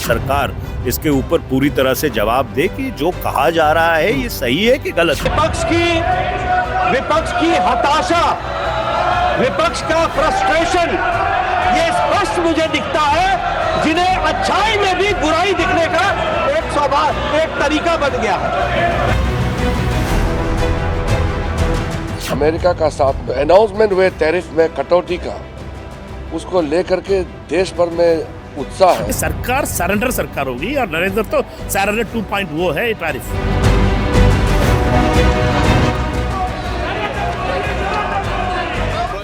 सरकार इसके ऊपर पूरी तरह से जवाब दे कि जो कहा जा रहा है ये सही है कि गलत है। विपक्ष की हताशा, विपक्ष का फ्रस्ट्रेशन ये स्पष्ट मुझे दिखता है, जिन्हें अच्छाई में भी बुराई दिखने का एक स्वभाव, एक तरीका बन गया है। अमेरिका का साथ अनाउंसमेंट हुए टैरिफ में कटौती का, उसको लेकर के देश भर में उत्साह है। सरकार सरेंडर सरकार होगी और नरेंद्र तो सरेंडर 2.0 है टैरिफ।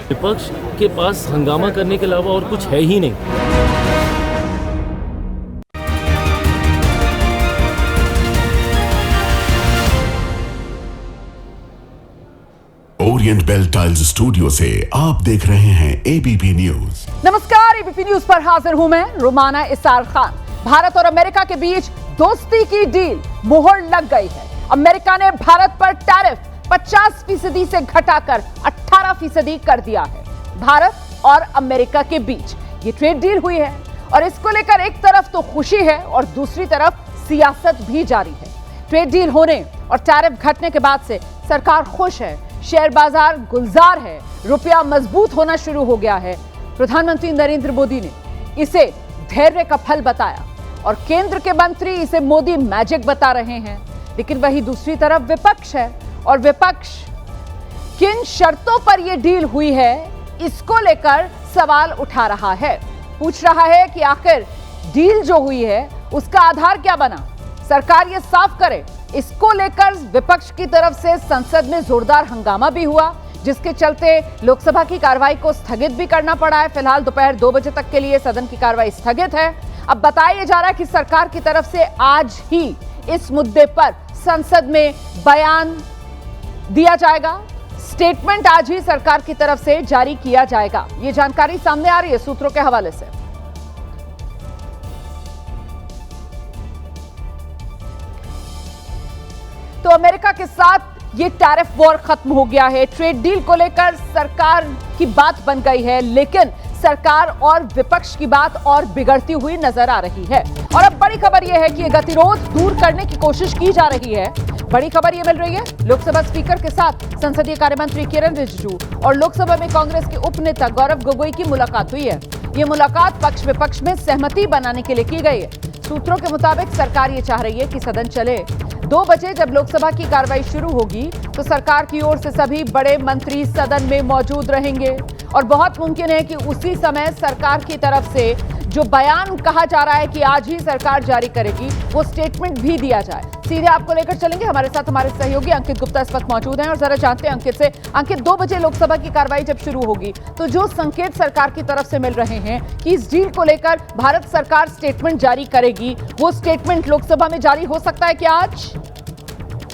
विपक्ष के पास हंगामा करने के अलावा और कुछ है ही नहीं। ओरिएंट बेल टाइल्स स्टूडियो से आप देख रहे हैं एबीपी न्यूज। नमस्कार, एबीपी न्यूज पर हाजिर हूं मैं रुमाना इसार खान। भारत और अमेरिका के बीच दोस्ती की डील मुहर लग गई है। अमेरिका ने भारत पर टैरिफ 50% से घटाकर 18% कर दिया है। भारत और अमेरिका के बीच ये ट्रेड डील हुई है और इसको लेकर एक तरफ तो खुशी है और दूसरी तरफ सियासत भी जारी है। ट्रेड डील होने और टैरिफ घटने के बाद से सरकार खुश है, शेयर बाजार गुलजार है, रुपया मजबूत होना शुरू हो गया है। प्रधानमंत्री नरेंद्र मोदी ने इसे धैर्य का फल बताया और केंद्र के मंत्री इसे मोदी मैजिक बता रहे हैं। लेकिन वही दूसरी तरफ विपक्ष है और विपक्ष किन शर्तों पर यह डील हुई है इसको लेकर सवाल उठा रहा है। पूछ रहा है कि आखिर डील जो हुई है उसका आधार क्या बना, सरकार ये साफ करे। इसको लेकर विपक्ष की तरफ से संसद में जोरदार हंगामा भी हुआ, जिसके चलते लोकसभा की कार्रवाई को स्थगित भी करना पड़ा है। फिलहाल दोपहर 2 बजे तक के लिए सदन की कार्रवाई स्थगित है। अब बताया जा रहा है कि सरकार की तरफ से आज ही इस मुद्दे पर संसद में बयान दिया जाएगा। स्टेटमेंट आज ही सरकार की तरफ से जारी किया जाएगा। ये जानकारी सामने आ रही है सूत्रों के हवाले से। तो अमेरिका के साथ ये टैरिफ वॉर खत्म हो गया है। ट्रेड डील को लेकर सरकार की बात बन गई है, लेकिन सरकार और विपक्ष की बात और बिगड़ती हुई नजर आ रही है। और अब बड़ी खबर यह है कि ये गतिरोध दूर करने की कोशिश की जा रही है। बड़ी खबर यह मिल रही है, लोकसभा स्पीकर के साथ संसदीय कार्य मंत्री किरण रिजिजू और लोकसभा में कांग्रेस के उप नेता गौरव गोगोई की मुलाकात हुई है। ये मुलाकात पक्ष विपक्ष में सहमति बनाने के लिए की गई है। सूत्रों के मुताबिक सरकार ये चाह रही है कि सदन चले। 2 बजे जब लोकसभा की कार्रवाई शुरू होगी तो सरकार की ओर से सभी बड़े मंत्री सदन में मौजूद रहेंगे और बहुत मुमकिन है कि उसी समय सरकार की तरफ से जो बयान कहा जा रहा है कि आज ही सरकार जारी करेगी, वो स्टेटमेंट भी दिया जाए। सीधे आपको लेकर चलेंगे, हमारे साथ हमारे सहयोगी अंकित गुप्ता इस वक्त मौजूद हैं और जरा जानते हैं अंकित से। अंकित, 2 बजे लोकसभा की कार्रवाई जब शुरू होगी तो जो संकेत सरकार की तरफ से मिल रहे हैं कि इस डील को लेकर भारत सरकार स्टेटमेंट जारी करेगी, वो स्टेटमेंट लोकसभा में जारी हो सकता है क्या आज?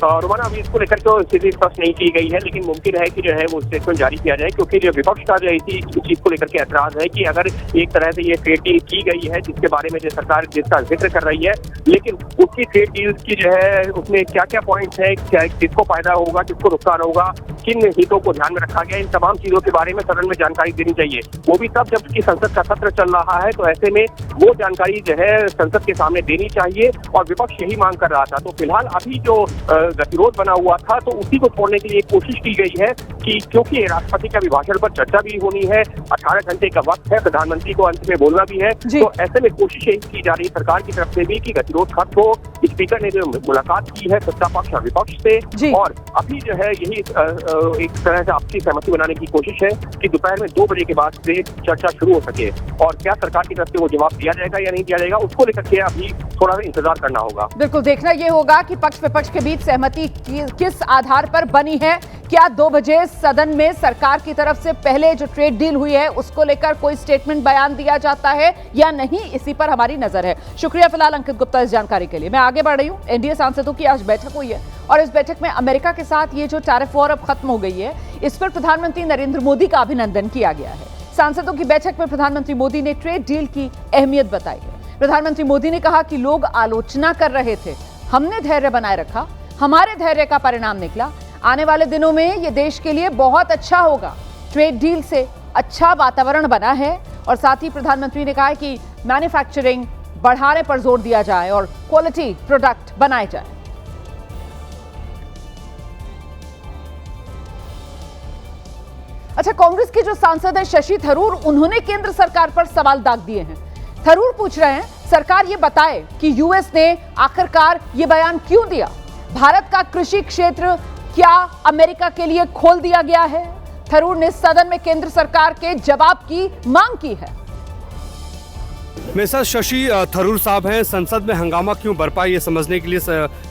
रोमाना, अभी इसको लेकर तो स्थिति स्पष्ट नहीं की गई है, लेकिन मुमकिन है कि जो है वो स्टेटमेंट जारी किया जाए, क्योंकि जो विपक्ष का जो इसी चीज को लेकर के ऐतराज है कि अगर एक तरह से ये ट्रेड डील की गई है जिसके बारे में जो सरकार जिसका जिक्र कर रही है, लेकिन उसकी ट्रेड डील की जो है उसमें क्या क्या पॉइंट्स है, किसको फायदा होगा, किसको नुकसान होगा, किन हितों को ध्यान में रखा गया, इन तमाम चीजों के बारे में सदन में जानकारी देनी चाहिए। वो भी तब जबकि संसद का सत्र चल रहा है, तो ऐसे में वो जानकारी जो है संसद के सामने देनी चाहिए और विपक्ष यही मांग कर रहा था। तो फिलहाल अभी जो गतिरोध बना हुआ था तो उसी को छोड़ने के लिए कोशिश की गई है कि क्योंकि राष्ट्रपति के अभिभाषण पर चर्चा भी होनी है, 18 घंटे का वक्त है, प्रधानमंत्री को अंत में बोलना भी है, तो ऐसे में कोशिश यही की जा रही है सरकार की तरफ से भी कि गतिरोध खत्म हो। स्पीकर ने जो मुलाकात की है सत्ता पक्ष और विपक्ष से, और अभी जो है यही एक तरह से आपसी सहमति बनाने की कोशिश है कि दोपहर में 2 बजे के बाद से चर्चा शुरू हो सके। और क्या सरकार की तरफ से वो जवाब दिया जाएगा या नहीं दिया जाएगा, उसको लेकर के अभी थोड़ा इंतजार करना होगा। बिल्कुल, देखना ये होगा कि पक्ष विपक्ष के बीच सहमति किस आधार पर बनी है। क्या 2 बजे सदन में सरकार की तरफ से पहले जो ट्रेड डील हुई है उसको लेकर कोई स्टेटमेंट बयान दिया जाता है या नहीं, इसी पर हमारी नजर है। शुक्रिया फिलहाल अंकित गुप्ता इस जानकारी के लिए। मैं आगे बढ़ रही हूँ। एनडीए सांसदों की आज बैठक हुई है और इस बैठक में अमेरिका के साथ ये जो टैरिफ वॉर अब खत्म हो गई है, इस पर प्रधानमंत्री नरेंद्र मोदी का अभिनंदन किया गया है। सांसदों की बैठक में प्रधानमंत्री मोदी ने ट्रेड डील की अहमियत बताई है। प्रधानमंत्री मोदी ने कहा कि लोग आलोचना कर रहे थे, हमने धैर्य बनाए रखा, हमारे धैर्य का परिणाम निकला। आने वाले दिनों में ये देश के लिए बहुत अच्छा होगा। ट्रेड डील से अच्छा वातावरण बना है। और साथ ही प्रधानमंत्री ने कहा कि मैन्युफैक्चरिंग बढ़ाने पर जोर दिया जाए और क्वालिटी प्रोडक्ट बनाए जाए। अच्छा, कांग्रेस के जो सांसद हैं शशि थरूर, उन्होंने केंद्र सरकार पर सवाल दाग दिए हैं। थरूर पूछ रहे हैं सरकार ये बताए कि यूएस ने आखिरकार ये बयान क्यों दिया। भारत का कृषि क्षेत्र क्या अमेरिका के लिए खोल दिया गया है? थरूर ने सदन में केंद्र सरकार के जवाब की मांग की है। मेरे साथ शशि थरूर साहब हैं। संसद में हंगामा क्यों बरपा, ये समझने के लिए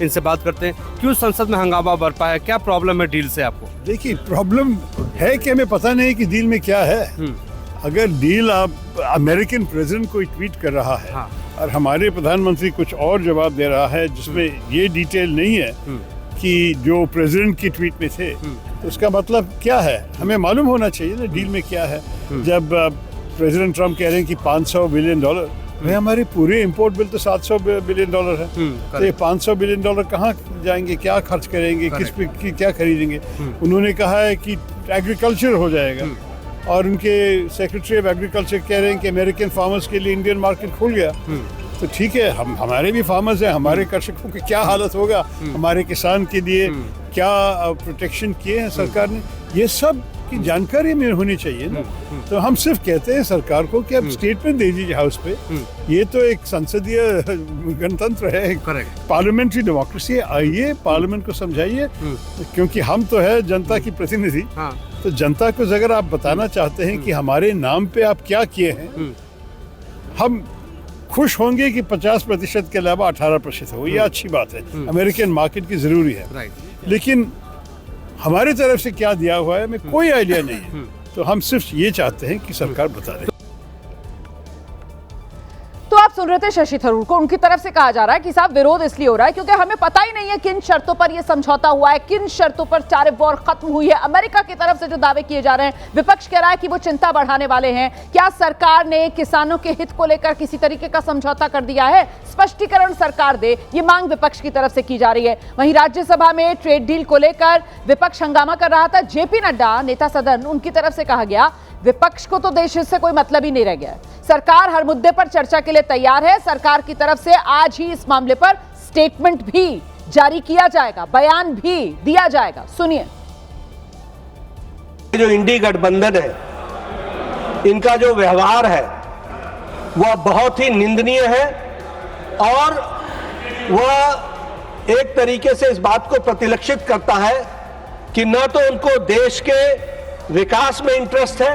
इनसे बात करते हैं। क्यों संसद में हंगामा बरपा है, क्या प्रॉब्लम है डील से आपको? देखिए, प्रॉब्लम है कि हमें पता नहीं कि डील में क्या है। अगर डील आप अमेरिकन प्रेसिडेंट कोई ट्वीट कर रहा है, हाँ, और हमारे प्रधानमंत्री कुछ और जवाब दे रहा है जिसमें ये डिटेल नहीं है कि जो प्रेसिडेंट की ट्वीट में थे, तो उसका मतलब क्या है हमें मालूम होना चाहिए ना डील में क्या है। जब प्रेसिडेंट ट्रम्प कह रहे हैं कि $500 बिलियन, भाई हमारे पूरे इंपोर्ट बिल तो $700 बिलियन है, तो ये $500 बिलियन कहाँ जाएंगे, क्या खर्च करेंगे, किस पे क्या खरीदेंगे? उन्होंने कहा है कि एग्रीकल्चर हो जाएगा, और उनके सेक्रेटरी ऑफ एग्रीकल्चर कह रहे हैं कि अमेरिकन फार्मर्स के लिए इंडियन मार्केट खुल गया। तो ठीक है, हमारे भी फार्मर्स हैं, हमारे कृषकों की क्या हालत होगा, हमारे किसान के लिए क्या प्रोटेक्शन किए हैं सरकार ने, ये सब की जानकारी में होनी चाहिए ना। तो हम सिर्फ कहते हैं सरकार को कि आप स्टेटमेंट दे दीजिए हाउस पे। ये तो एक संसदीय गणतंत्र है, पार्लियामेंट्री डेमोक्रेसी है। आइए पार्लियामेंट को समझाइए, क्योंकि हम तो है जनता की प्रतिनिधि। तो जनता को अगर आप बताना चाहते हैं कि हमारे नाम पे आप क्या किए हैं, हम खुश होंगे कि 50% के अलावा 18% हो, ये अच्छी बात है, अमेरिकन मार्केट की जरूरी है। लेकिन हमारी तरफ से क्या दिया हुआ है हमें कोई आइडिया नहीं है। तो हम सिर्फ ये चाहते हैं कि सरकार बता दे। तो आप सुन रहे थे शशि थरूर को। उनकी तरफ से कहा जा रहा है कि साहब विरोध इसलिए हो रहा है क्योंकि हमें पता ही नहीं है किन शर्तों पर यह समझौता हुआ है, किन शर्तों पर टैरिफ वॉर खत्म हुई है। अमेरिका की तरफ से जो दावे किए जा रहे हैं, विपक्ष कह रहा है कि वो चिंता बढ़ाने वाले हैं। क्या सरकार ने किसानों के हित को लेकर किसी तरीके का समझौता कर दिया है? स्पष्टीकरण सरकार दे, ये मांग विपक्ष की तरफ से की जा रही है। वहीं राज्यसभा में ट्रेड डील को लेकर विपक्ष हंगामा कर रहा था। जेपी नड्डा, नेता सदन, उनकी तरफ से कहा गया विपक्ष को तो देश हित से कोई मतलब ही नहीं रह गया। सरकार हर मुद्दे पर चर्चा के लिए तैयार है। सरकार की तरफ से आज ही इस मामले पर स्टेटमेंट भी जारी किया जाएगा, बयान भी दिया जाएगा। सुनिए। जो इंडी गठबंधन है, इनका जो व्यवहार है वह बहुत ही निंदनीय है, और वह एक तरीके से इस बात को प्रतिलक्षित करता है कि न तो उनको देश के विकास में इंटरेस्ट है,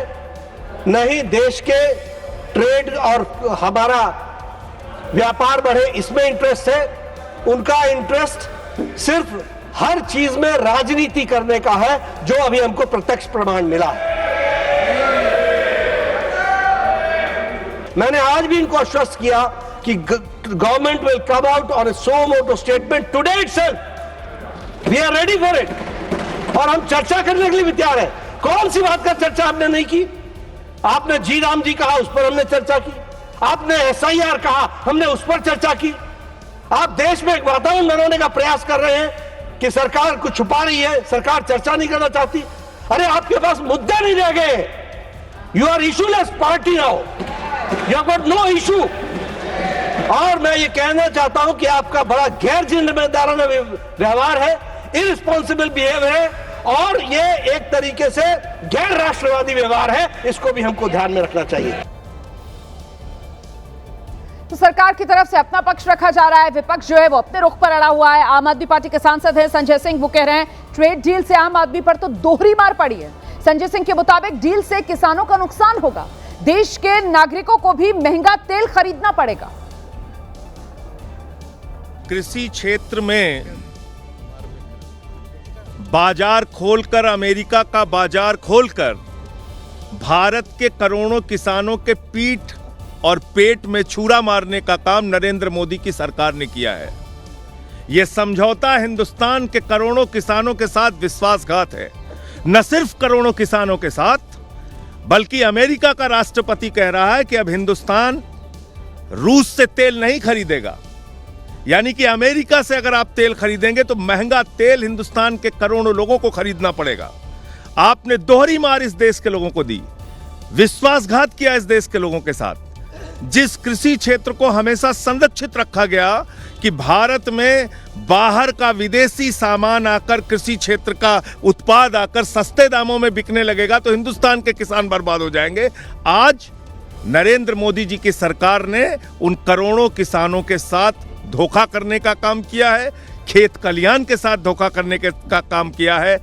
न ही देश के ट्रेड और हमारा व्यापार बढ़े इसमें इंटरेस्ट है। उनका इंटरेस्ट सिर्फ हर चीज में राजनीति करने का है, जो अभी हमको प्रत्यक्ष प्रमाण मिला। मैंने आज भी इनको आश्वस्त किया कि government will come out on a suo motu statement today itself. We are ready for it, और हम चर्चा करने के लिए भी तैयार है। कौन सी बात का चर्चा हमने नहीं की? आपने जी राम जी कहा, उस पर हमने चर्चा की। आपने SIR कहा, हमने उस पर चर्चा की। आप देश में एक वातावरण बनाने का प्रयास कर रहे हैं कि सरकार कुछ छुपा रही है, सरकार चर्चा नहीं करना चाहती। अरे आपके पास मुद्दे नहीं रह गए। You are issueless party now, you have got no issue. और मैं ये कहना चाहता हूं कि आपका बड़ा गैर जिम्मेदाराना व्यवहार है, इररिस्पॉन्सिबल बिहेवियर है, और ये एक तरीके से गैर राष्ट्रवादी व्यवहार है। इसको भी हमको ध्यान में रखना चाहिए। तो सरकार की तरफ से अपना पक्ष रखा जा रहा है, विपक्ष जो है वो अपने रुख पर अड़ा हुआ है। आम आदमी पार्टी के सांसद हैं संजय सिंह, वो कह रहे हैं ट्रेड डील से आम आदमी पर तो दोहरी मार पड़ी है। संजय सिंह के मुताबिक डील से किसानों का नुकसान होगा, देश के नागरिकों को भी महंगा तेल खरीदना पड़ेगा। कृषि क्षेत्र में बाजार खोलकर, अमेरिका का बाजार खोलकर भारत के करोड़ों किसानों के पीठ और पेट में छुरा मारने का काम नरेंद्र मोदी की सरकार ने किया है। यह समझौता हिंदुस्तान के करोड़ों किसानों के साथ विश्वासघात है। न सिर्फ करोड़ों किसानों के साथ, बल्कि अमेरिका का राष्ट्रपति कह रहा है कि अब हिंदुस्तान रूस से तेल नहीं खरीदेगा। यानी कि अमेरिका से अगर आप तेल खरीदेंगे तो महंगा तेल हिंदुस्तान के करोड़ों लोगों को खरीदना पड़ेगा। आपने दोहरी मार इस देश के लोगों को दी, विश्वासघात किया इस देश के लोगों के साथ। जिस कृषि क्षेत्र को हमेशा संरक्षित रखा गया कि भारत में बाहर का विदेशी सामान आकर कृषि क्षेत्र का उत्पाद आकर सस्ते दामों में बिकने लगेगा तो हिंदुस्तान के किसान बर्बाद हो जाएंगे। आज नरेंद्र मोदी जी की सरकार ने उन करोड़ों किसानों के साथ धोखा करने का काम किया है, खेत कल्याण के साथ धोखा करने का काम किया है।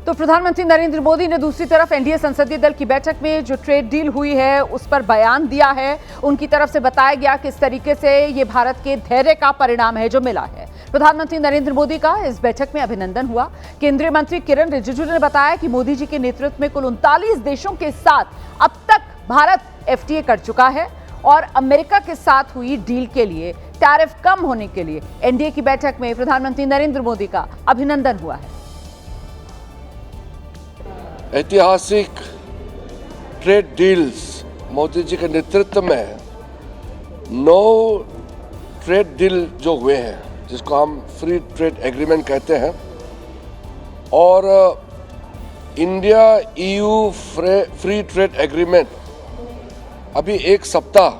तो प्रधानमंत्री नरेंद्र मोदी ने दूसरी तरफ एनडीए संसदीय दल की बैठक में जो ट्रेड डील हुई है उस पर बयान दिया है। उनकी तरफ से बताया गया किस तरीके से ये भारत के धैर्य का परिणाम है जो मिला है। प्रधानमंत्री नरेंद्र मोदी का इस बैठक में अभिनंदन हुआ। केंद्रीय मंत्री किरण रिजिजू ने बताया कि मोदी जी के नेतृत्व में कुल 39 देशों के साथ अब तक भारत एफटीए कर चुका है और अमेरिका के साथ हुई डील के लिए टैरिफ कम होने के लिए एनडीए की बैठक में प्रधानमंत्री नरेंद्र मोदी का अभिनंदन हुआ है। ऐतिहासिक ट्रेड डील्स मोदी जी के नेतृत्व में 9 ट्रेड डील जो हुए हैं जिसको हम फ्री ट्रेड एग्रीमेंट कहते हैं और India EU free trade agreement अभी एक सप्ताह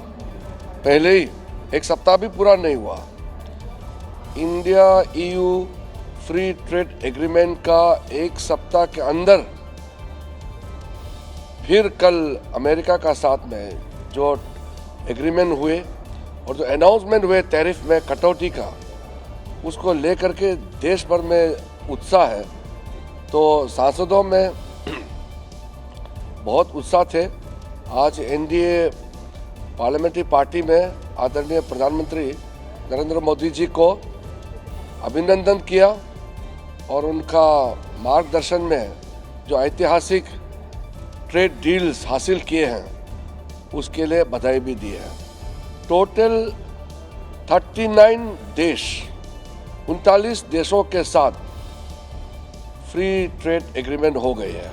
पहले ही, एक सप्ताह भी पूरा नहीं हुआ, India EU free trade agreement का एक सप्ताह के अंदर फिर कल अमेरिका का साथ में जो एग्रीमेंट हुए और जो अनाउंसमेंट हुए टैरिफ में कटौती का, उसको लेकर के देश भर में उत्साह है। तो सांसदों में बहुत उत्साह थे। आज एनडीए पार्लियामेंट्री पार्टी में आदरणीय प्रधानमंत्री नरेंद्र मोदी जी को अभिनंदन किया और उनका मार्गदर्शन में जो ऐतिहासिक ट्रेड डील्स हासिल किए हैं उसके लिए बधाई भी दी है। टोटल 39 देश 39 देशों के साथ फ्री ट्रेड एग्रीमेंट हो गए हैं।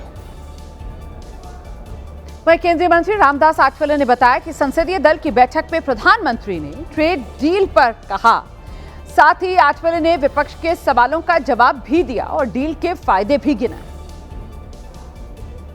वहीं केंद्रीय मंत्री रामदास आठवले ने बताया कि संसदीय दल की बैठक में प्रधानमंत्री ने ट्रेड डील पर कहा। साथ ही आठवले ने विपक्ष के सवालों का जवाब भी दिया और डील के फायदे भी गिनाए।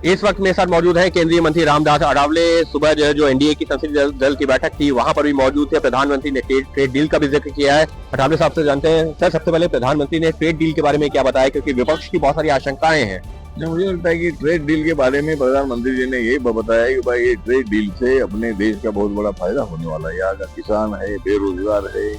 इस वक्त मेरे साथ मौजूद है केंद्रीय मंत्री रामदास अठावले। सुबह जो एनडीए की संसदीय दल की बैठक थी वहां पर भी मौजूद थे। प्रधानमंत्री ने ट्रेड डील का भी जिक्र किया है। अठावले साहब से जानते हैं सर, सबसे पहले प्रधानमंत्री ने ट्रेड डील के बारे में क्या बताया, क्योंकि विपक्ष की बहुत सारी आशंकाएं हैं। मुझे लगता है कि ट्रेड डील के बारे में प्रधानमंत्री जी ने यही बताया कि भाई ये ट्रेड डील से अपने देश का बहुत बड़ा फायदा होने वाला है। यहाँ का किसान है, बेरोजगार है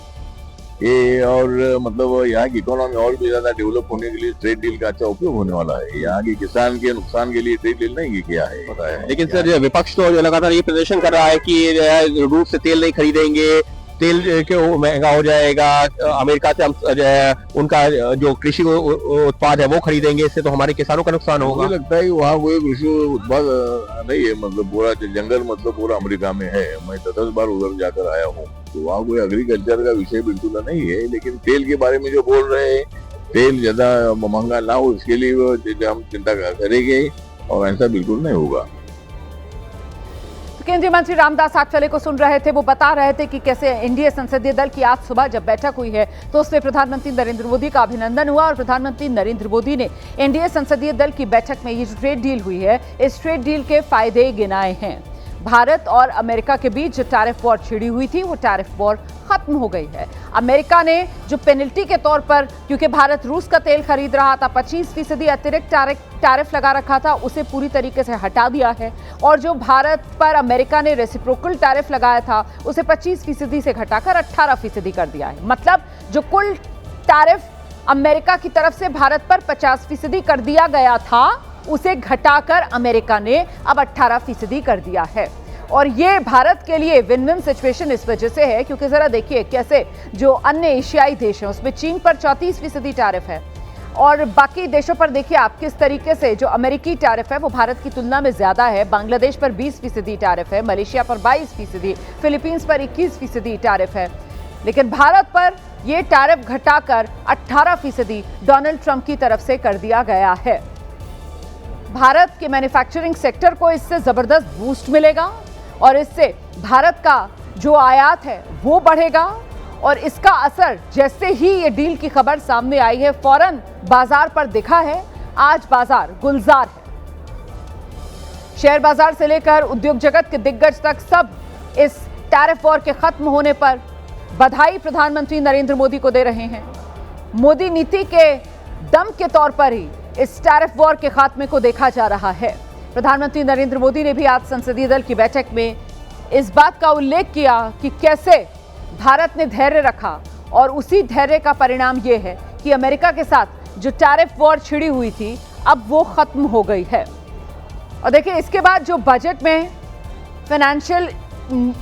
ये, और मतलब यहाँ की इकोनॉमी और भी ज्यादा डेवलप होने के लिए ट्रेड डील का अच्छा उपयोग होने वाला है। यहाँ के किसान के नुकसान के लिए ट्रेड डील नहीं किया है, पता है। लेकिन सर विपक्ष तो लगातार ये प्रदर्शन कर रहा है कि रूस से तेल नहीं खरीदेंगे, तेल क्यों महंगा हो जाएगा, अमेरिका से हम उनका जो कृषि उत्पाद है वो खरीदेंगे, इससे तो हमारे किसानों का नुकसान होगा। मुझे लगता है कि वहाँ कोई कृषि उत्पाद नहीं है, मतलब पूरा जंगल मतलब पूरा अमेरिका में है। मैं 10 बार उधर जाकर आया हूँ, तो वहाँ कोई एग्रीकल्चर का विषय बिल्कुल नहीं है। लेकिन तेल के बारे में जो बोल रहे हैं, तेल ज्यादा महंगा ना हो इसके लिए हम चिंता करेंगे और ऐसा बिल्कुल नहीं होगा। केंद्रीय मंत्री रामदास आठवले को सुन रहे थे, वो बता रहे थे कि कैसे एनडीए संसदीय दल की आज सुबह जब बैठक हुई है तो उसमें प्रधानमंत्री नरेंद्र मोदी का अभिनंदन हुआ और प्रधानमंत्री नरेंद्र मोदी ने एनडीए संसदीय दल की बैठक में ये जो ट्रेड डील हुई है इस ट्रेड डील के फायदे गिनाए हैं। भारत और अमेरिका के बीच जो टैरिफ वॉर छिड़ी हुई थी वो टैरिफ वॉर खत्म हो गई है। अमेरिका ने जो पेनल्टी के तौर पर, क्योंकि भारत रूस का तेल खरीद रहा था, 25% अतिरिक्त टैरिफ लगा रखा था, उसे पूरी तरीके से हटा दिया है। और जो भारत पर अमेरिका ने रेसिप्रोकल टैरिफ लगाया था उसे 25% से घटाकर 18% कर दिया है। मतलब जो कुल टैरिफ अमेरिका की तरफ से भारत पर 50% कर दिया गया था उसे घटाकर अमेरिका ने अब 18% कर दिया है। और ये भारत के लिए विन विन सिचुएशन इस वजह से है क्योंकि जरा देखिए कैसे जो अन्य एशियाई देश हैं उसमें चीन पर 34% टैरिफ है और बाकी देशों पर देखिए आप किस तरीके से जो अमेरिकी टैरिफ है वो भारत की तुलना में ज्यादा है। बांग्लादेश पर 20% टैरिफ है, मलेशिया पर 22%, फिलीपींस पर 21% टैरिफ है, लेकिन भारत पर यह टैरिफ घटाकर 18% डोनाल्ड ट्रंप की तरफ से कर दिया गया है। भारत के मैन्युफैक्चरिंग सेक्टर को इससे जबरदस्त बूस्ट मिलेगा और इससे भारत का जो आयात है वो बढ़ेगा और इसका असर जैसे ही ये डील की खबर सामने आई है फौरन बाजार पर दिखा है। आज बाजार गुलजार है। शेयर बाजार से लेकर उद्योग जगत के दिग्गज तक सब इस टैरिफ वॉर के खत्म होने पर बधाई प्रधानमंत्री नरेंद्र मोदी को दे रहे हैं। मोदी नीति के दम के तौर पर ही इस टैरिफ वॉर के खात्मे को देखा जा रहा है। प्रधानमंत्री नरेंद्र मोदी ने भी आज संसदीय दल की बैठक में इस बात का उल्लेख किया कि कैसे भारत ने धैर्य रखा और उसी धैर्य का परिणाम यह है कि अमेरिका के साथ जो टैरिफ वॉर छिड़ी हुई थी अब वो खत्म हो गई है। और देखिए इसके बाद जो बजट में फाइनेंशियल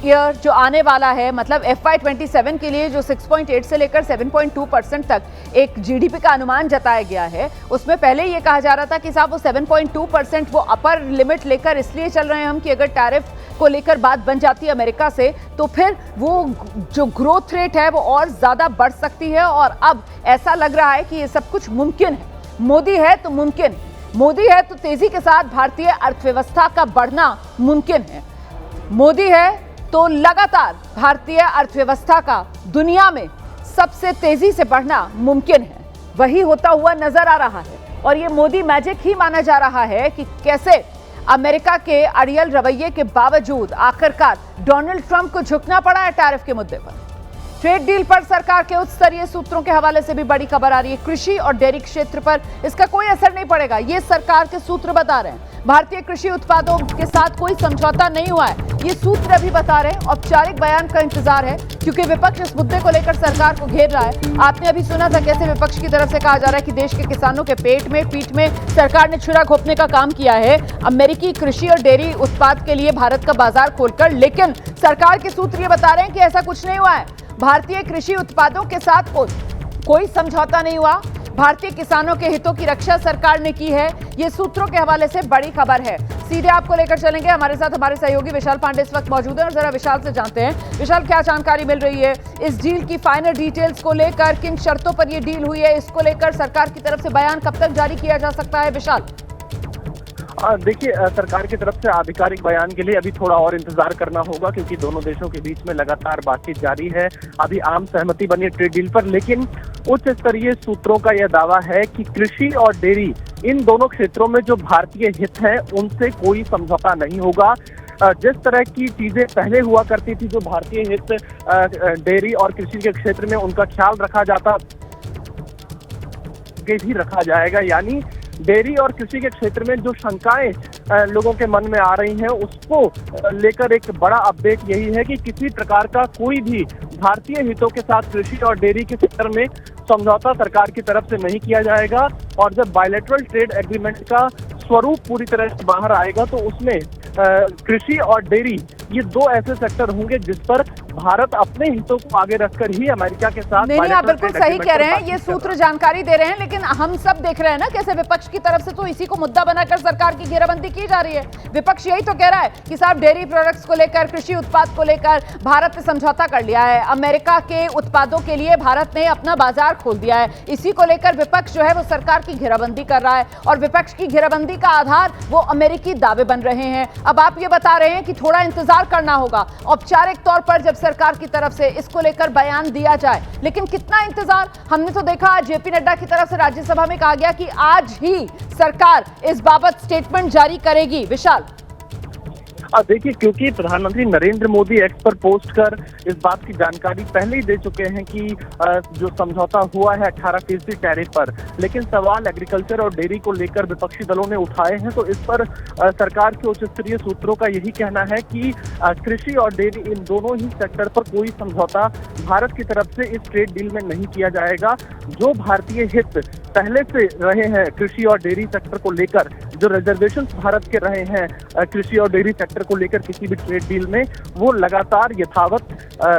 ईयर जो आने वाला है, मतलब FY27 के लिए जो 6.8 से लेकर 7.2% तक एक जीडीपी का अनुमान जताया गया है, उसमें पहले ये कहा जा रहा था कि साहब वो 7.2% वो अपर लिमिट लेकर इसलिए चल रहे हैं हम कि अगर टैरिफ को लेकर बात बन जाती है अमेरिका से तो फिर वो जो ग्रोथ रेट है वो और ज्यादा बढ़ सकती है। और अब ऐसा लग रहा है कि ये सब कुछ मुमकिन है। मोदी है तो मुमकिन, मोदी है तो तेजी के साथ भारतीय अर्थव्यवस्था का बढ़ना मुमकिन है। मोदी है तो लगातार भारतीय अर्थव्यवस्था का दुनिया में सबसे तेजी से बढ़ना मुमकिन है। वही होता हुआ नजर आ रहा है और ये मोदी मैजिक ही माना जा रहा है कि कैसे अमेरिका के अड़ियल रवैये के बावजूद आखिरकार डोनाल्ड ट्रंप को झुकना पड़ा है टैरिफ के मुद्दे पर। ट्रेड डील पर सरकार के उच्च स्तरीय सूत्रों के हवाले से भी बड़ी खबर आ रही है। कृषि और डेयरी क्षेत्र पर इसका कोई असर नहीं पड़ेगा, ये सरकार के सूत्र बता रहे हैं। भारतीय कृषि उत्पादों के साथ कोई समझौता नहीं हुआ है, ये सूत्र अभी बता रहे हैं। औपचारिक बयान का इंतजार है क्योंकि विपक्ष इस मुद्दे को लेकर सरकार को घेर रहा है। आपने अभी सुना था कैसे विपक्ष की तरफ से कहा जा रहा है कि देश के किसानों के पीठ में सरकार ने छुरा घोंपने का काम किया है अमेरिकी कृषि और डेयरी उत्पाद के लिए भारत का बाजार खोलकर। लेकिन सरकार के सूत्र ये बता रहे हैं कि ऐसा कुछ नहीं हुआ है। भारतीय कृषि उत्पादों के साथ कोई समझौता नहीं हुआ। भारतीय किसानों के हितों की रक्षा सरकार ने की है। ये सूत्रों के हवाले से बड़ी खबर है। सीधे आपको लेकर चलेंगे, हमारे साथ हमारे सहयोगी विशाल पांडे इस वक्त मौजूद हैं और जरा विशाल से जानते हैं। विशाल, क्या जानकारी मिल रही है इस डील की फाइनल डिटेल्स को लेकर? किन शर्तों पर यह डील हुई है, इसको लेकर सरकार की तरफ से बयान कब तक जारी किया जा सकता है? विशाल, देखिए, सरकार की तरफ से आधिकारिक बयान के लिए अभी थोड़ा और इंतजार करना होगा क्योंकि दोनों देशों के बीच में लगातार बातचीत जारी है। अभी आम सहमति बनी है ट्रेड डील पर, लेकिन उच्च स्तरीय सूत्रों का यह दावा है कि कृषि और डेयरी इन दोनों क्षेत्रों में जो भारतीय हित है उनसे कोई समझौता नहीं होगा। जिस तरह की चीजें पहले हुआ करती थी, जो भारतीय हित डेयरी और कृषि के क्षेत्र में उनका ख्याल रखा जाता भी रखा जाएगा। यानी डेयरी और कृषि के क्षेत्र में जो शंकाएं लोगों के मन में आ रही हैं उसको लेकर एक बड़ा अपडेट यही है कि किसी प्रकार का कोई भी भारतीय हितों के साथ कृषि और डेयरी के क्षेत्र में समझौता सरकार की तरफ से नहीं किया जाएगा। और जब बायलैटरल ट्रेड एग्रीमेंट का स्वरूप पूरी तरह से बाहर आएगा तो उसमें कृषि और डेयरी ये दो ऐसे सेक्टर होंगे जिस पर भारत अपने हितों को आगे रखकर ही अमेरिका के साथ नहीं, आप बिल्कुल सही कह रहे हैं, ये सूत्र जानकारी दे रहे हैं। लेकिन हम सब देख रहे हैं ना कैसे विपक्ष की तरफ से तो इसी को मुद्दा बनाकर सरकार की घेराबंदी की जा रही है। विपक्ष यही तो कह रहा है कि साहब डेयरी प्रोडक्ट्स को लेकर, कृषि उत्पाद को लेकर भारत ने समझौता कर लिया है, अमेरिका के उत्पादों के लिए भारत ने अपना बाजार खोल दिया है। इसी को लेकर विपक्ष जो है वो सरकार की घेराबंदी कर रहा है और विपक्ष की घेराबंदी का आधार वो अमेरिकी दावे बन रहे हैं। अब आप ये बता रहे हैं कि थोड़ा इंतजार करना होगा औपचारिक तौर पर जब सरकार की तरफ से इसको लेकर बयान दिया जाए। लेकिन कितना इंतजार? हमने तो देखा जेपी नड्डा की तरफ से राज्यसभा में कहा गया कि आज ही सरकार इस बाबत स्टेटमेंट जारी करेगी। विशाल, देखिए, क्योंकि प्रधानमंत्री नरेंद्र मोदी एक्स पर पोस्ट कर इस बात की जानकारी पहले ही दे चुके हैं कि जो समझौता हुआ है 18% टैरिफ पर, लेकिन सवाल एग्रीकल्चर और डेयरी को लेकर विपक्षी दलों ने उठाए हैं। तो इस पर सरकार के उच्च स्तरीय सूत्रों का यही कहना है कि कृषि और डेयरी इन दोनों ही सेक्टर पर कोई समझौता भारत की तरफ से इस ट्रेड डील में नहीं किया जाएगा। जो भारतीय हित पहले से रहे हैं कृषि और डेयरी सेक्टर को लेकर, जो रिजर्वेशन भारत के रहे हैं कृषि और डेयरी सेक्टर को लेकर किसी भी ट्रेड डील में, वो लगातार यथावत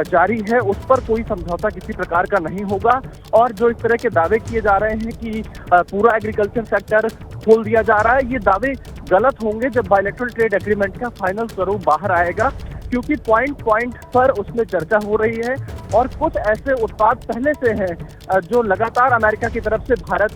जारी है। उस पर कोई समझौता किसी प्रकार का नहीं होगा। और जो इस तरह के दावे किए जा रहे हैं कि पूरा एग्रीकल्चर सेक्टर खोल दिया जा रहा है, ये दावे गलत होंगे जब बायलैटरल ट्रेड एग्रीमेंट का फाइनल स्वरूप बाहर आएगा, क्योंकि पॉइंट पर उसमें चर्चा हो रही है। और कुछ ऐसे उत्पाद पहले से हैं जो लगातार अमेरिका की तरफ से भारत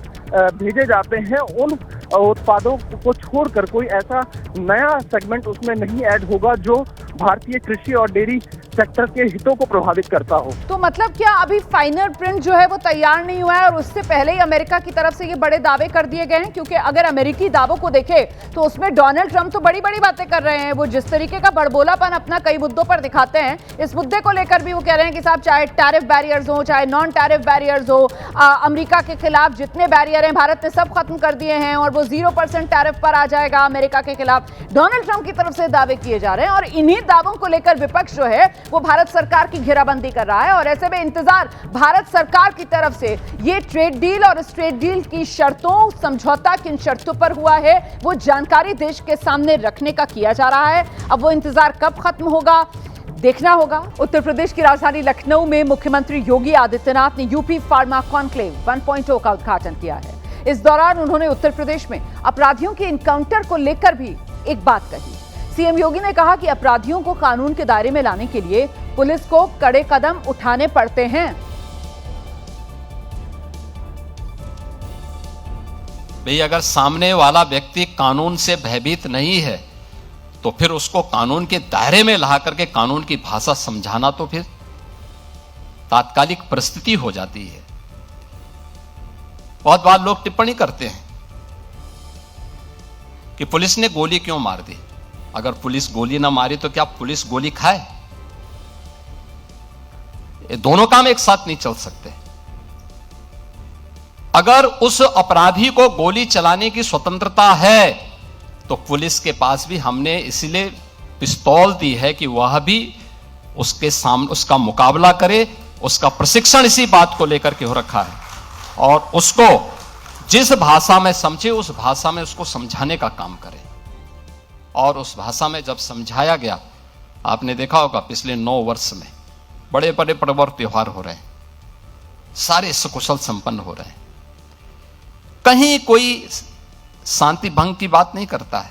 भेजे जाते हैं, उन उत्पादों को छोड़कर कोई ऐसा नया सेगमेंट उसमें नहीं ऐड होगा जो भारतीय कृषि और डेयरी सेक्टर के हितों को प्रभावित करता हो। तो मतलब क्या अभी फाइनल प्रिंट जो है वो तैयार नहीं हुआ है और उससे पहले ही अमेरिका की तरफ से ये बड़े दावे कर दिए गए हैं? क्योंकि अगर अमेरिकी दावों को देखें तो उसमें डोनाल्ड ट्रंप तो बड़ी बड़ी बातें कर रहे हैं। वो जिस तरीके का बड़बोलापन अपना कई मुद्दों पर दिखाते हैं, इस मुद्दे को लेकर भी वो कह रहे हैं कि साहब चाहे टैरिफ बैरियर्स हो चाहे नॉन टैरिफ बैरियर्स हो, अमेरिका के खिलाफ जितने बैरियर हैं भारत ने सब खत्म कर दिए हैं और वो 0% टैरिफ पर आ जाएगा अमेरिका के खिलाफ। डोनाल्ड ट्रंप की तरफ से दावे किए जा रहे हैं और इन्हीं दावों को लेकर विपक्ष जो है वो भारत सरकार की घेराबंदी कर रहा है। और ऐसे में इंतजार भारत सरकार की तरफ से ये ट्रेड डील और इस ट्रेड डील की शर्तों, समझौता किन शर्तों पर हुआ है वो जानकारी देश के सामने रखने का किया जा रहा है। अब वो इंतजार कब खत्म होगा देखना होगा। उत्तर प्रदेश की राजधानी लखनऊ में मुख्यमंत्री योगी आदित्यनाथ ने यूपी फार्मा कॉन्क्लेव 1.0 का उद्घाटन किया है। इस दौरान उन्होंने उत्तर प्रदेश में अपराधियों के इनकाउंटर को लेकर भी एक बात कही। सीएम योगी ने कहा कि अपराधियों को कानून के दायरे में लाने के लिए पुलिस को कड़े कदम उठाने पड़ते हैं। भाई अगर सामने वाला व्यक्ति कानून से भयभीत नहीं है तो फिर उसको कानून के दायरे में ला करके कानून की भाषा समझाना तो फिर तात्कालिक परिस्थिति हो जाती है। बहुत बार लोग टिप्पणी करते हैं कि पुलिस ने गोली क्यों मार दी। अगर पुलिस गोली ना मारी तो क्या पुलिस गोली खाए? ये दोनों काम एक साथ नहीं चल सकते। अगर उस अपराधी को गोली चलाने की स्वतंत्रता है तो पुलिस के पास भी हमने इसलिए पिस्तौल दी है कि वह भी उसके सामने उसका मुकाबला करे। उसका प्रशिक्षण इसी बात को लेकर के हो रखा है और उसको जिस भाषा में समझे उस भाषा में उसको समझाने का काम करे। और उस भाषा में जब समझाया गया, आपने देखा होगा पिछले 9 वर्ष में बड़े बड़े पर्व और त्योहार हो रहे हैं, सारे सकुशल संपन्न हो रहे हैं, कहीं कोई शांति भंग की बात नहीं करता है।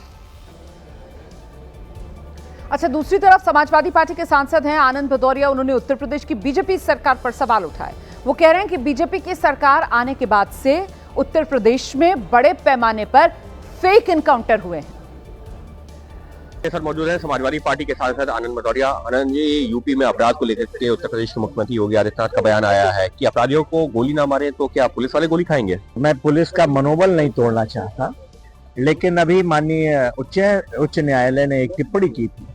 अच्छा, दूसरी तरफ समाजवादी पार्टी के सांसद हैं आनंद भदौरिया। उन्होंने उत्तर प्रदेश की बीजेपी सरकार पर सवाल उठाए। वो कह रहे हैं कि बीजेपी की सरकार आने के बाद से उत्तर प्रदेश में बड़े पैमाने पर फेक एनकाउंटर हुए हैं। सर मौजूद है समाजवादी पार्टी के सांसद आनंद भदौरिया। आनंद जी, यूपी में अपराध को लेकर के उत्तर प्रदेश के मुख्यमंत्री योगी आदित्यनाथ का बयान आया है कि अपराधियों को गोली ना मारे तो क्या पुलिस वाले गोली खाएंगे? मैं पुलिस का मनोबल नहीं तोड़ना चाहता, लेकिन अभी माननीय उच्च न्यायालय ने एक टिप्पणी की थी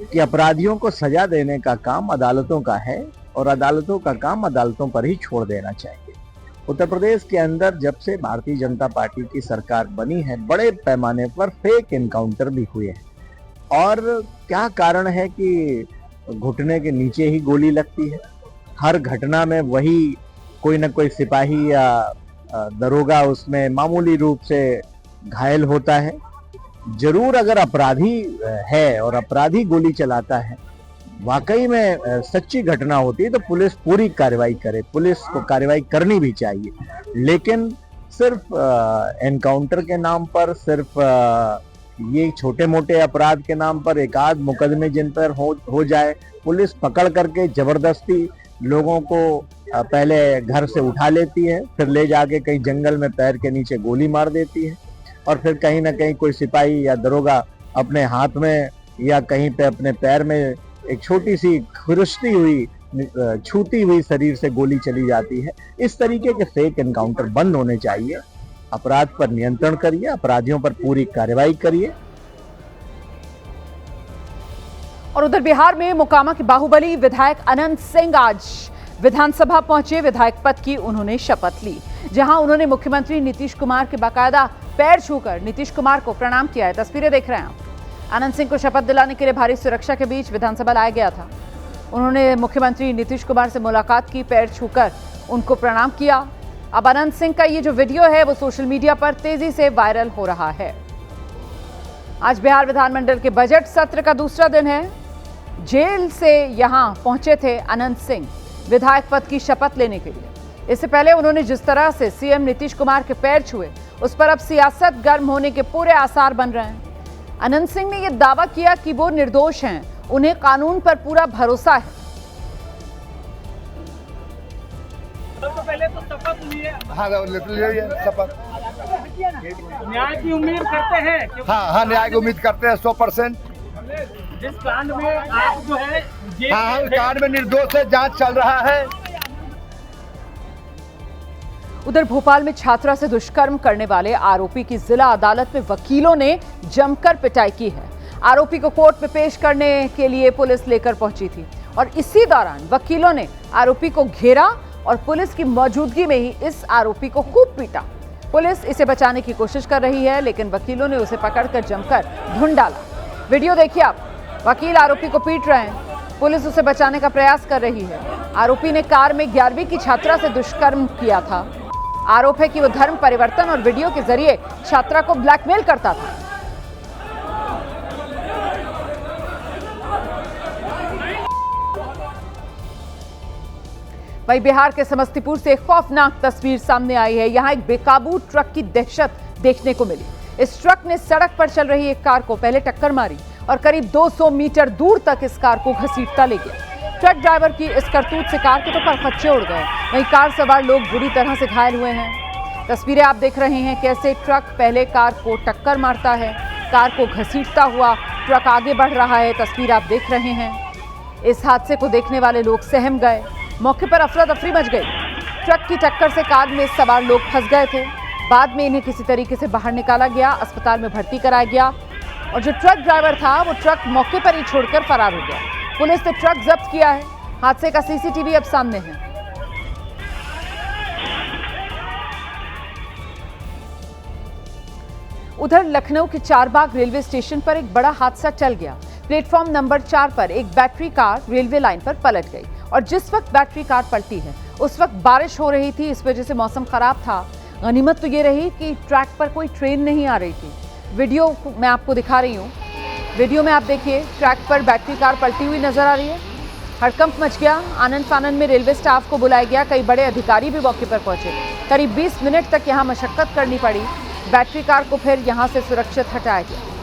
कि अपराधियों को सजा देने का काम अदालतों का है और अदालतों का काम अदालतों पर ही छोड़ देना चाहिए। उत्तर प्रदेश के अंदर जब से भारतीय जनता पार्टी की सरकार बनी है, बड़े पैमाने पर फेक एनकाउंटर भी हुए हैं। और क्या कारण है कि घुटने के नीचे ही गोली लगती है? हर घटना में वही कोई न कोई सिपाही या दरोगा उसमें मामूली रूप से घायल होता है। जरूर अगर अपराधी है और अपराधी गोली चलाता है, वाकई में सच्ची घटना होती है तो पुलिस पूरी कार्रवाई करे, पुलिस को कार्रवाई करनी भी चाहिए। लेकिन सिर्फ एनकाउंटर के नाम पर, सिर्फ ये छोटे मोटे अपराध के नाम पर एक आध मुकदमे जिन पर हो जाए, पुलिस पकड़ करके जबरदस्ती लोगों को पहले घर से उठा लेती है, फिर ले जाके कहीं जंगल में पैर के नीचे गोली मार देती है और फिर कहीं ना कहीं कोई सिपाही या दरोगा अपने हाथ में या कहीं पे अपने पैर में एक छोटी सी खुरसती हुई, छूती हुई शरीर से गोली चली जाती है। इस तरीके के फेक एनकाउंटर बंद होने चाहिए। अपराध पर नियंत्रण करिए, अपराधियों पर पूरी कार्रवाई करिए। और उधर बिहार में मोकामा के बाहुबली विधायक अनंत सिंह आज विधानसभा पहुंचे। विधायक पद की उन्होंने शपथ ली, जहां उन्होंने मुख्यमंत्री नीतीश कुमार के बाकायदा पैर छूकर नीतीश कुमार को प्रणाम किया है। तस्वीरें देख रहे हैं आप। आनंद सिंह को शपथ दिलाने के लिए भारी सुरक्षा के बीच विधानसभा लाया गया था। उन्होंने मुख्यमंत्री नीतीश कुमार से मुलाकात की, पैर छूकर उनको प्रणाम किया। अब आनंद सिंह का ये जो वीडियो है वो सोशल मीडिया पर तेजी से वायरल हो रहा है। आज बिहार विधानमंडल के बजट सत्र का दूसरा दिन है। जेल से यहां पहुंचे थे आनंद सिंह विधायक पद की शपथ लेने के लिए। इससे पहले उन्होंने जिस तरह से सीएम नीतीश कुमार के पैर छुए, उस पर अब सियासत गर्म होने के पूरे आसार बन रहे हैं। आनंद सिंह ने यह दावा किया कि वो निर्दोष हैं, उन्हें कानून पर पूरा भरोसा है। पहले तो शपथ लिए। हाँ, शपथ। न्याय की उम्मीद करते हैं? हाँ, न्याय की उम्मीद करते हैं 100%। जिस कांड में आप जो है कांड में निर्दोष से जांच चल रहा है। उधर भोपाल में छात्रा से दुष्कर्म करने वाले आरोपी की जिला अदालत में वकीलों ने जमकर पिटाई की है। आरोपी को कोर्ट में पेश करने के लिए पुलिस लेकर पहुंची थी और इसी दौरान वकीलों ने आरोपी को घेरा और पुलिस की मौजूदगी में ही इस आरोपी को खूब पीटा। पुलिस इसे बचाने की कोशिश कर रही है, लेकिन वकीलों ने उसे पकड़कर जमकर धुन डाला। वीडियो देखिए आप, वकील आरोपी को पीट रहे हैं, पुलिस उसे बचाने का प्रयास कर रही है। आरोपी ने कार में 11वीं की छात्रा से दुष्कर्म किया था। आरोप है कि वो धर्म परिवर्तन और वीडियो के जरिए छात्रा को ब्लैकमेल करता था। वहीं बिहार के समस्तीपुर से एक खौफनाक तस्वीर सामने आई है। यहां एक बेकाबू ट्रक की दहशत देखने को मिली। इस ट्रक ने सड़क पर चल रही एक कार को पहले टक्कर मारी और करीब 200 मीटर दूर तक इस कार को घसीटता ले गया। ट्रक ड्राइवर की इस करतूत से कार के तो परखच्चे उड़ गए। वहीं कार सवार लोग बुरी तरह से घायल हुए हैं। तस्वीरें आप देख रहे हैं कैसे ट्रक पहले कार को टक्कर मारता है, कार को घसीटता हुआ ट्रक आगे बढ़ रहा है। तस्वीर आप देख रहे हैं। इस हादसे को देखने वाले लोग सहम गए। मौके पर अफरा तफरी मच गई। ट्रक की टक्कर से कार में सवार लोग फंस गए थे। बाद में इन्हें किसी तरीके से बाहर निकाला गया, अस्पताल में भर्ती कराया गया और जो ट्रक ड्राइवर था वो ट्रक मौके पर ही छोड़कर फरार हो गया। पुलिस ने ट्रक जब्त किया है। हादसे का सीसीटीवी अब सामने है। उधर लखनऊ के चारबाग रेलवे स्टेशन पर एक बड़ा हादसा टल गया। प्लेटफॉर्म नंबर 4 पर एक बैटरी कार रेलवे लाइन पर पलट गई और जिस वक्त बैटरी कार पलटी है उस वक्त बारिश हो रही थी। इस वजह से मौसम खराब था। गनीमत तो ये रही कि ट्रैक पर कोई ट्रेन नहीं आ रही थी। वीडियो मैं आपको दिखा रही हूँ। वीडियो में आप देखिए ट्रैक पर बैटरी कार पलटी हुई नजर आ रही है। हड़कंप मच गया। आनंद फानन में रेलवे स्टाफ को बुलाया गया। कई बड़े अधिकारी भी मौके पर पहुंचे। करीब 20 मिनट तक यहां मशक्कत करनी पड़ी। बैटरी कार को फिर यहां से सुरक्षित हटाया गया।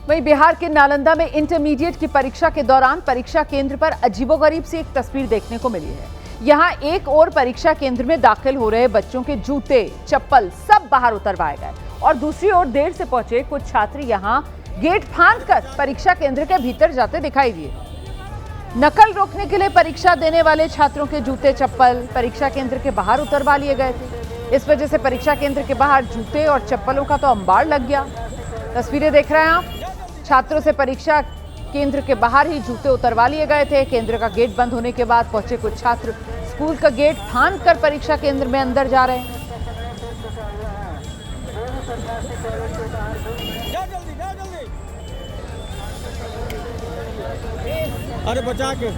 वहीं बिहार के नालंदा में इंटरमीडिएट की परीक्षा के दौरान परीक्षा केंद्र पर अजीबोगरीब सी एक तस्वीर देखने को मिली है। यहां एक और परीक्षा केंद्र में दाखिल हो रहे बच्चों के जूते, चप्पल सब बाहर उतरवाए गए और दूसरी ओर देर से पहुंचे कुछ छात्र यहां गेट फांदकर परीक्षा केंद्र के भीतर जाते दिखाई दिए। नकल रोकने के लिए परीक्षा देने वाले छात्रों के जूते, चप्पल परीक्षा केंद्र के बाहर उतरवा लिए गए थे। इस वजह से परीक्षा केंद्र के बाहर जूते और चप्पलों का तो अंबार लग गया। तस्वीरें देख रहे हैं आप। छात्रों से परीक्षा केंद्र के बाहर ही जूते उतरवा लिए गए थे। केंद्र का गेट बंद होने के बाद पहुंचे कुछ छात्र स्कूल का गेट फांदकर परीक्षा केंद्र में अंदर जा रहे हैं। अरे बचा के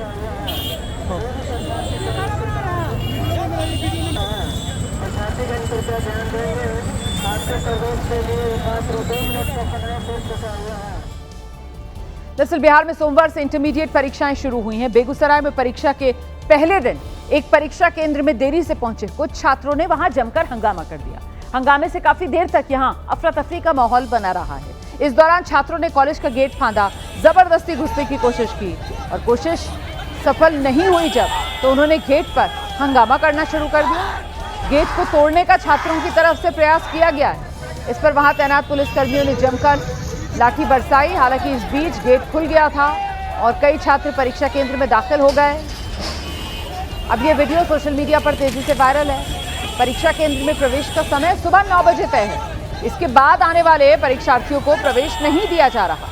दरअसल बिहार में सोमवार से इंटरमीडिएट परीक्षाएं शुरू हुई हैं। बेगूसराय में परीक्षा के पहले दिन एक परीक्षा केंद्र में देरी से पहुंचे कुछ छात्रों ने वहां जमकर हंगामा कर दिया। हंगामे से काफी देर तक यहां अफरा तफरी का माहौल बना रहा है। इस दौरान छात्रों ने कॉलेज का गेट फांदा, जबरदस्ती घुसने की कोशिश की और कोशिश सफल नहीं हुई जब तो उन्होंने गेट पर हंगामा करना शुरू कर दिया। गेट को तोड़ने का छात्रों की तरफ से प्रयास किया गया है। इस पर वहां तैनात पुलिसकर्मियों ने जमकर लाठी बरसाई। हालांकि इस बीच गेट खुल गया था और कई छात्र परीक्षा केंद्र में दाखिल हो गए। अब ये वीडियो सोशल मीडिया पर तेजी से वायरल है। परीक्षा केंद्र में प्रवेश का समय सुबह 9 बजे तय है। इसके बाद आने वाले परीक्षार्थियों को प्रवेश नहीं दिया जा रहा।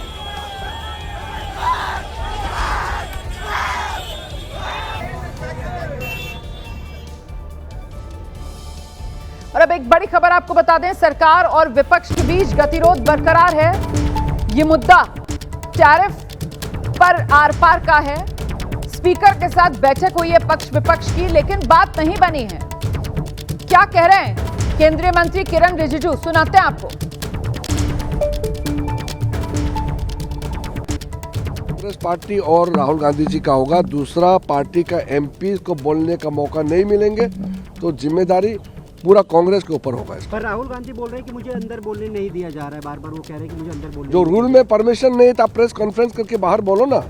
और अब एक बड़ी खबर आपको बता दें, सरकार और विपक्ष के बीच गतिरोध बरकरार है। ये मुद्दा टैरिफ पर आर पार का है। स्पीकर के साथ बैठक हुई है पक्ष विपक्ष की, लेकिन बात नहीं बनी है। क्या कह रहे हैं केंद्रीय मंत्री किरण रिजिजू, सुनाते हैं आपको। कांग्रेस पार्टी और राहुल गांधी जी का होगा, दूसरा पार्टी का एमपी को बोलने का मौका नहीं मिलेंगे तो जिम्मेदारी पूरा कांग्रेस के ऊपर होगा। पर राहुल गांधी बोल रहे हैं कि मुझे अंदर बोलने नहीं दिया जा रहा है। बार बार वो कह रहे हैं कि मुझे अंदर बोलने जो रूल में परमिशन नहीं था, प्रेस कॉन्फ्रेंस करके बाहर बोलो ना।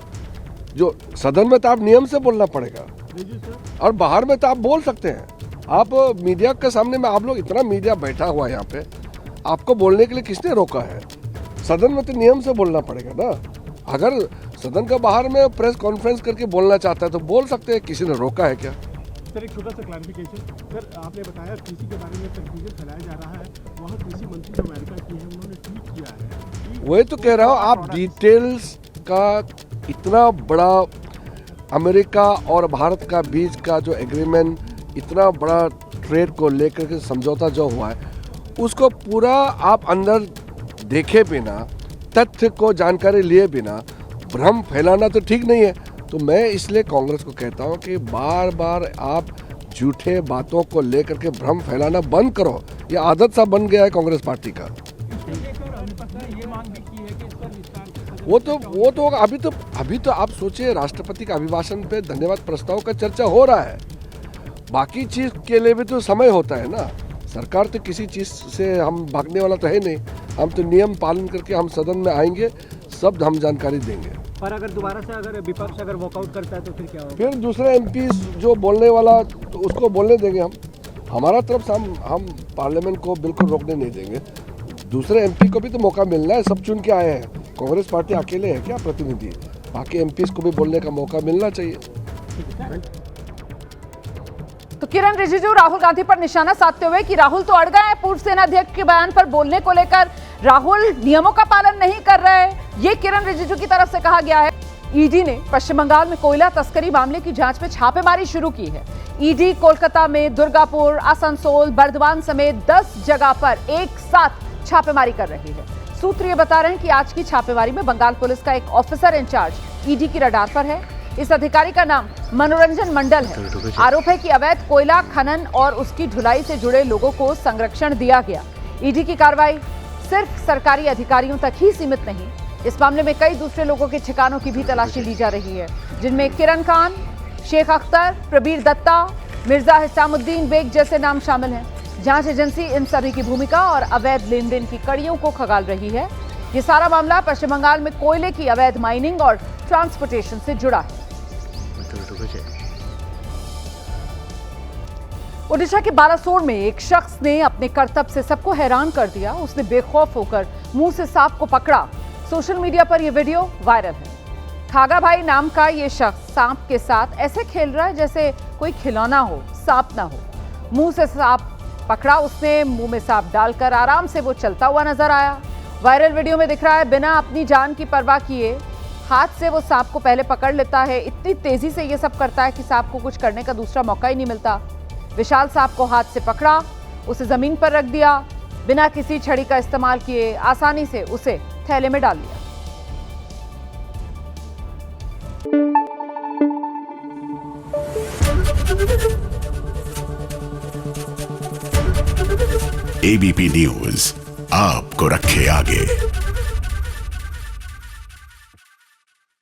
जो सदन में था, आप नियम से बोलना पड़ेगा। और बाहर में तो आप बोल सकते हैं, आप मीडिया के सामने में, आप लोग इतना मीडिया बैठा हुआ है यहाँ पे, आपको बोलने के लिए किसने रोका है? सदन में तो नियम से बोलना पड़ेगा ना। अगर सदन का बाहर में प्रेस कॉन्फ्रेंस करके बोलना चाहता है तो बोल सकते हैं, किसी ने रोका है क्या? सर एक छोटा सा क्लैरिफिकेशन, सर आपने बताया कृषि के बारे में कंफ्यूजन फैलाया जा रहा है, वहाँ कृषि मंत्री जो अमेरिका की है उन्होंने ट्वीट किया है। वही तो कह रहा हूँ, आप डिटेल्स का इतना बड़ा अमेरिका और भारत का बीच का जो एग्रीमेंट, इतना बड़ा ट्रेड को लेकर के समझौता जो हुआ है, उसको पूरा आप अंदर देखे बिना, तथ्य को जानकारी लिए बिना भ्रम फैलाना तो ठीक नहीं है। तो मैं इसलिए कांग्रेस को कहता हूं कि बार बार आप झूठे बातों को लेकर के भ्रम फैलाना बंद करो। ये आदत सा बन गया है कांग्रेस पार्टी का। वो तो अभी तो आप सोचिए, राष्ट्रपति का अभिभाषण पे धन्यवाद प्रस्ताव का चर्चा हो रहा है। बाकी चीज के लिए भी तो समय होता है ना। सरकार तो किसी चीज से हम भागने वाला तो है नहीं, हम तो नियम पालन करके हम सदन में आएंगे, सब हम जानकारी देंगे। पर अगर दोबारा से अगर विपक्ष अगर वॉकआउट करता है तो फिर क्या होगा? फिर दूसरे एमपी जो बोलने वाला तो उसको बोलने देंगे हम। हमारा तरफ से हम पार्लियामेंट को बिल्कुल रोकने नहीं देंगे। दूसरे एमपी को भी तो मौका मिलना है, सब चुन के आए हैं। कांग्रेस पार्टी अकेले है क्या प्रतिनिधि? बाकी एमपीज को भी बोलने का मौका मिलना चाहिए। तो किरण रिजिजू राहुल गांधी पर निशाना साधते हुए कि राहुल तो अड़ गए हैं पूर्व सेना अध्यक्ष के बयान पर बोलने को लेकर, राहुल नियमों का पालन नहीं कर रहे, ये किरण रिजिजू की तरफ से कहा गया है। ईडी ने पश्चिम बंगाल में कोयला तस्करी मामले की जांच में छापेमारी शुरू की है। ईडी कोलकाता में दुर्गापुर, आसनसोल, बर्दवान समेत 10 जगह पर एक साथ छापेमारी कर रही है। सूत्र ये बता रहे हैं कि आज की छापेमारी में बंगाल पुलिस का एक ऑफिसर इंचार्ज ईडी की रडार पर है। इस अधिकारी का नाम मनोरंजन मंडल है। आरोप है कि अवैध कोयला खनन और उसकी ढुलाई से जुड़े लोगों को संरक्षण दिया गया। ईडी की कार्रवाई सिर्फ सरकारी अधिकारियों तक ही सीमित नहीं, इस मामले में कई दूसरे लोगों के ठिकानों की भी तलाशी ली जा रही है, जिनमें किरण खान, शेख अख्तर, प्रबीर दत्ता, मिर्जा हिसामुद्दीन बेग जैसे नाम शामिल हैं। जांच एजेंसी इन सभी की भूमिका और अवैध लेन देन की कड़ियों को खंगाल रही है। ये सारा मामला पश्चिम बंगाल में कोयले की अवैध माइनिंग और ट्रांसपोर्टेशन से जुड़ा है। ओडिशा के बालासोर में एक शख्स ने अपने करतब से सबको हैरान कर दिया। उसने बेखौफ होकर मुंह से सांप को पकड़ा। सोशल मीडिया पर यह वीडियो वायरल है। खागा भाई नाम का यह शख्स सांप के साथ ऐसे खेल रहा है जैसे कोई खिलौना हो, सांप ना हो। मुंह से सांप पकड़ा उसने, मुंह में सांप डालकर आराम से वो चलता हुआ नजर आया। वायरल वीडियो में दिख रहा है बिना अपनी जान की परवाह किए हाथ से वो सांप को पहले पकड़ लेता है। इतनी तेजी से ये सब करता है कि सांप को कुछ करने का दूसरा मौका ही नहीं मिलता। विशाल सांप को हाथ से पकड़ा, उसे जमीन पर रख दिया, बिना किसी छड़ी का इस्तेमाल किए आसानी से उसे थैले में डाल लिया। एबीपी न्यूज आपको रखे आगे।